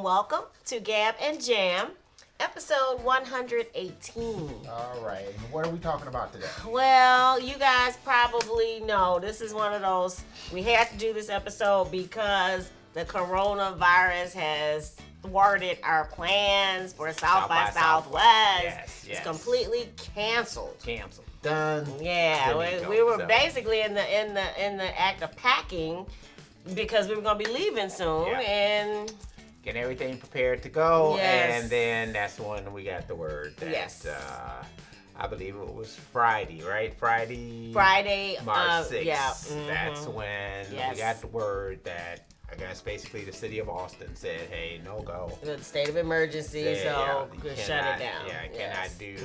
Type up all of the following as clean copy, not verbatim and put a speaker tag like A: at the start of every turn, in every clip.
A: Welcome to Gab and Jam, episode 118.
B: All right, and what are we talking about today?
A: Well, you guys probably know this is one of those, we had to do this episode because the coronavirus has thwarted our plans for South by Southwest.
B: Yes.
A: It's completely canceled.
B: Done.
A: Yeah, we were basically in the act of packing because we were going to be leaving soon, and
B: getting everything prepared to go,
A: yes.
B: And then that's when we got the word that I believe it was Friday, right? Friday, March 6th.
A: Yeah.
B: That's when we got the word that I guess basically the city of Austin said, hey, no go.
A: The state of emergency, so shut it down.
B: Yeah, cannot do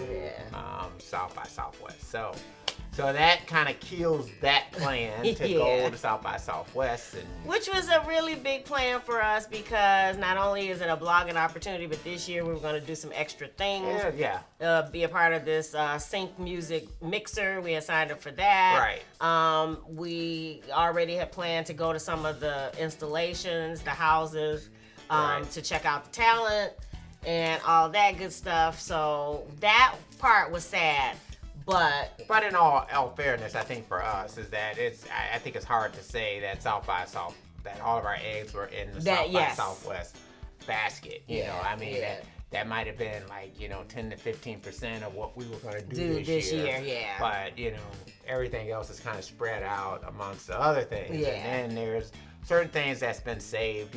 B: South by Southwest. So that kind of kills that plan to go to South by Southwest.
A: Which was a really big plan for us because not only is it a blogging opportunity, but this year we were going to do some extra things. Be a part of this sync music mixer. We had signed up for that.
B: Right.
A: We already had planned to go to some of the installations, the houses, to check out the talent and all that good stuff. So that part was sad. But
B: in all fairness, I think for us is that I think it's hard to say that that all of our eggs were in the South by Southwest basket. You know, I mean that might have been like 10 to 15% of what we were going to do this year.
A: Yeah.
B: But everything else is kind of spread out amongst the other things.
A: Yeah.
B: And then there's certain things that's been saved,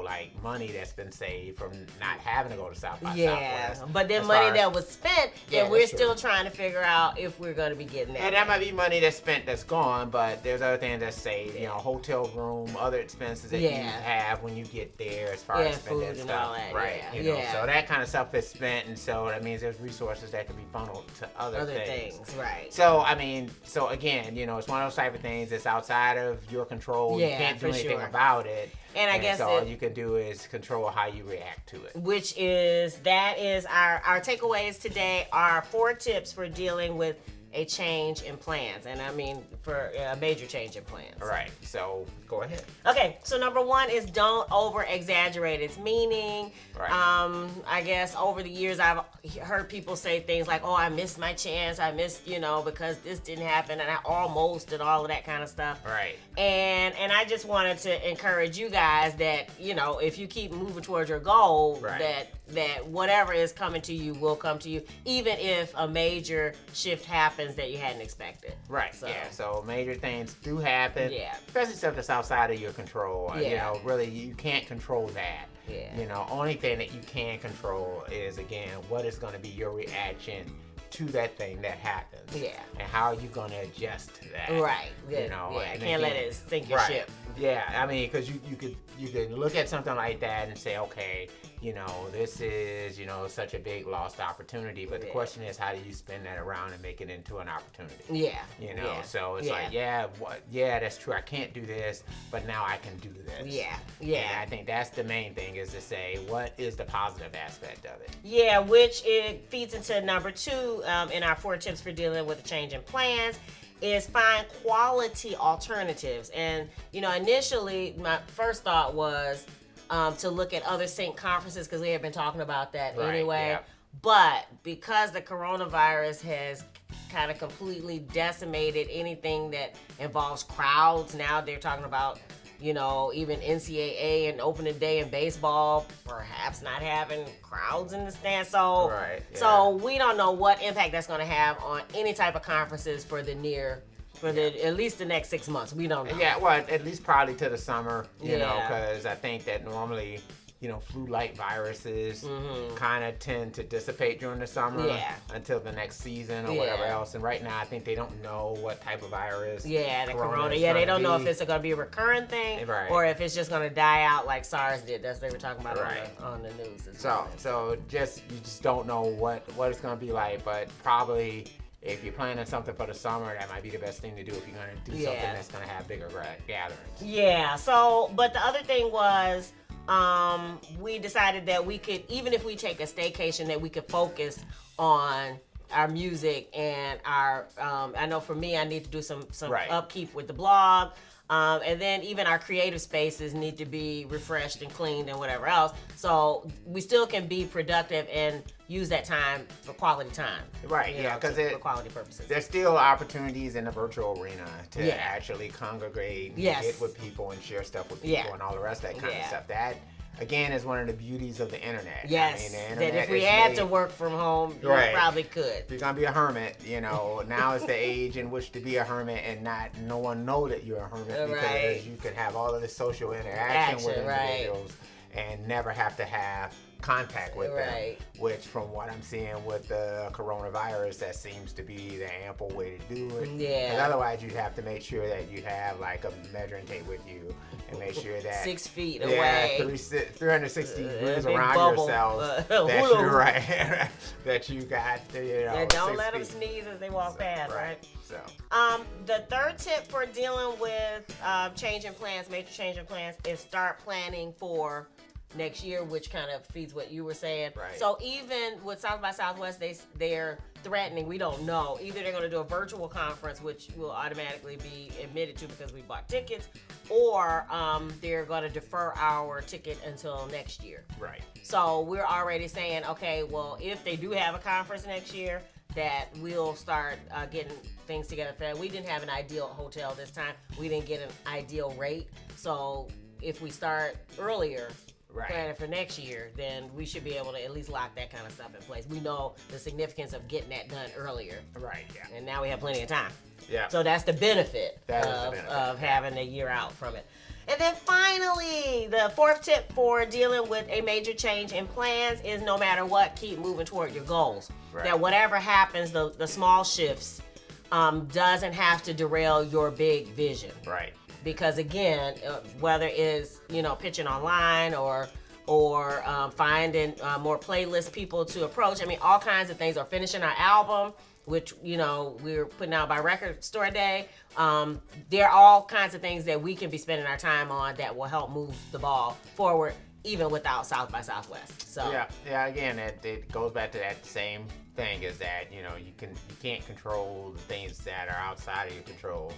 B: like money that's been saved from not having to go to South by Southwest.
A: But then money that was spent that we're still trying to figure out if we're going to be getting that.
B: And that might be money that's spent that's gone, but there's other things that's saved, hotel room, other expenses that you have when you get there as far as spending
A: food
B: stuff.
A: And all that.
B: Right. So that kind of stuff is spent, and so that means there's resources that can be funneled to other things.
A: Right.
B: So again, it's one of those type of things that's outside of your control. You can't do anything about it,
A: and I guess
B: all you can do is control how you react to it.
A: That is our takeaways today are 4 tips for dealing with a change in plans, and I mean for a major change in plans.
B: Right. So go ahead.
A: Okay. So number 1 is don't over-exaggerate its meaning.
B: Right.
A: I guess over the years I've heard people say things like, "Oh, I missed my chance. I missed, because this didn't happen, and I almost," and all of that kind of stuff.
B: Right.
A: And I just wanted to encourage you guys that if you keep moving towards your goal, that whatever is coming to you will come to you, even if a major shift happens that you hadn't expected.
B: Right. So major things do happen.
A: Yeah.
B: Especially stuff that's outside of your control.
A: Yeah.
B: Really, you can't control that.
A: Yeah.
B: Only thing that you can control is, again, what is going to be your reaction to that thing that happens.
A: Yeah.
B: And how are you going to adjust to that?
A: Right.
B: I
A: can't let it sink your ship.
B: Yeah. I mean, because you could look at something like that and say, okay, this is, such a big lost opportunity. But the question is, how do you spin that around and make it into an opportunity?
A: Yeah.
B: So it's like, that's true. I can't do this, but now I can do this.
A: Yeah.
B: And I think that's the main thing, is to say, what is the positive aspect of it?
A: Yeah, which it feeds into number 2 in our 4 tips for dealing with a change in plans. Is find quality alternatives. And, initially my first thought was to look at other sync conferences because we had been talking about that anyway.
B: Yeah.
A: But because the coronavirus has kind of completely decimated anything that involves crowds, now they're talking about, even NCAA and opening day in baseball, perhaps not having crowds in the stands. So, so we don't know what impact that's going to have on any type of conferences for at least the next 6 months. We don't know.
B: Yeah, well, at least probably to the summer, you know, because I think that normally flu-like viruses kind of tend to dissipate during the summer until the next season or whatever else. And right now, I think they don't know what type of virus.
A: Yeah, the corona. Yeah, they don't know if it's going to be a recurrent thing or if it's just going to die out like SARS did. That's what they were talking about on the news.
B: So you just don't know what it's going to be like, but probably if you're planning something for the summer, that might be the best thing to do if you're going to do something that's going to have bigger gatherings.
A: Yeah. So, but the other thing was, we decided that we could, even if we take a staycation, that we could focus on our music and our, I know for me, I need to do some upkeep with the blog. And then even our creative spaces need to be refreshed and cleaned and whatever else. So we still can be productive and use that time for quality time.
B: Right, because
A: for quality purposes.
B: There's still opportunities in the virtual arena to actually congregate and get with people and share stuff with people and all the rest of that kind of stuff. That, again, is one of the beauties of the internet.
A: Yes, I mean, the internet that if we had to work from home, you probably could.
B: If you're going to be a hermit, now is the age in which to be a hermit and not no one know that you're a hermit because you can have all of this social interaction with individuals and never have to have contact with them, which from what I'm seeing with the coronavirus, that seems to be the ample way to do it. Yeah. Because otherwise you'd have to make sure that you have like a measuring tape with you and make sure that
A: 6 feet away,
B: 360 degrees around yourself, that you're right, that you got,
A: don't let them sneeze as they walk past, right?
B: So,
A: the third tip for dealing with changing plans, major changing plans, is start planning for next year, which kind of feeds what you were saying.
B: Right.
A: So even with South by Southwest, they're threatening, we don't know, either they're going to do a virtual conference, which will automatically be admitted to because we bought tickets, or they're going to defer our ticket until next year.
B: Right.
A: So we're already saying, okay, well, if they do have a conference next year, that we'll start getting things together for that. We didn't have an ideal hotel this time. We didn't get an ideal rate. So if we start earlier, planning for next year, then we should be able to at least lock that kind of stuff in place. We know the significance of getting that done earlier.
B: Right, yeah.
A: And now we have plenty of time.
B: Yeah.
A: So that's the benefit of having a year out from it. And then finally, the fourth tip for dealing with a major change in plans is no matter what, keep moving toward your goals.
B: Right.
A: That whatever happens, the small shifts doesn't have to derail your big vision.
B: Right.
A: Because again, whether it's pitching online or finding more playlist people to approach, I mean, all kinds of things, or finishing our album, which we're putting out by Record Store Day. There are all kinds of things that we can be spending our time on that will help move the ball forward, even without South by Southwest. So
B: yeah. Again, it goes back to that same thing: is that you can't control the things that are outside of your control.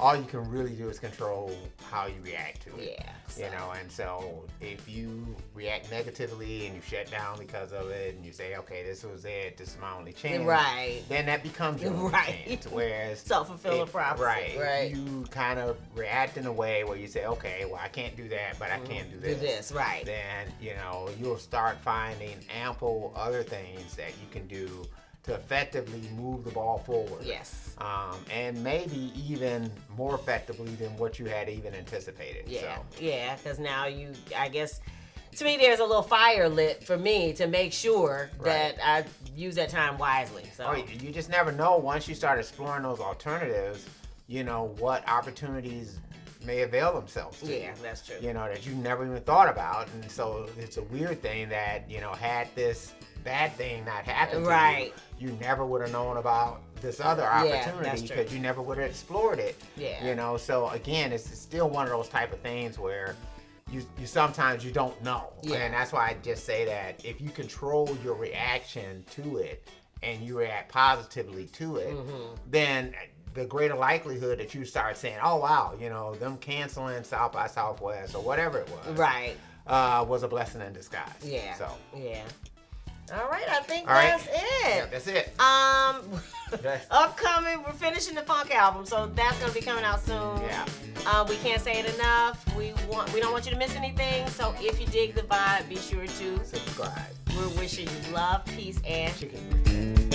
B: All you can really do is control how you react to it.
A: Yeah.
B: And so if you react negatively and you shut down because of it and you say, okay, this was it, this is my only chance.
A: Right.
B: Then that becomes your only chance. Whereas
A: self-fulfilling prophecy.
B: Right. You kind of react in a way where you say, okay, well, I can't do that, but I can do this.
A: Do this, right.
B: Then, you'll start finding ample other things that you can do to effectively move the ball forward.
A: Yes.
B: And maybe even more effectively than what you had even anticipated.
A: Yeah. Yeah, because now I guess, to me, there's a little fire lit for me to make sure that I use that time wisely. So
B: you just never know once you start exploring those alternatives, what opportunities may avail themselves to.
A: Yeah, that's true.
B: That you never even thought about. And so it's a weird thing that, had this bad thing not happened to you, you never would have known about this other opportunity because you never would have explored it.
A: Yeah.
B: So again, it's still one of those type of things where you sometimes you don't know.
A: Yeah.
B: And that's why I just say that if you control your reaction to it and you react positively to it, then the greater likelihood that you start saying, oh wow, them canceling South by Southwest or whatever it was, was a blessing in disguise.
A: Yeah.
B: So
A: yeah. All right, I think that's it.
B: Yeah, that's it.
A: Upcoming, we're finishing the Funk album, so that's gonna be coming out soon.
B: Yeah.
A: We can't say it enough. We don't want you to miss anything. So if you dig the vibe, be sure to
B: subscribe.
A: We're wishing you love, peace, and
B: chicken.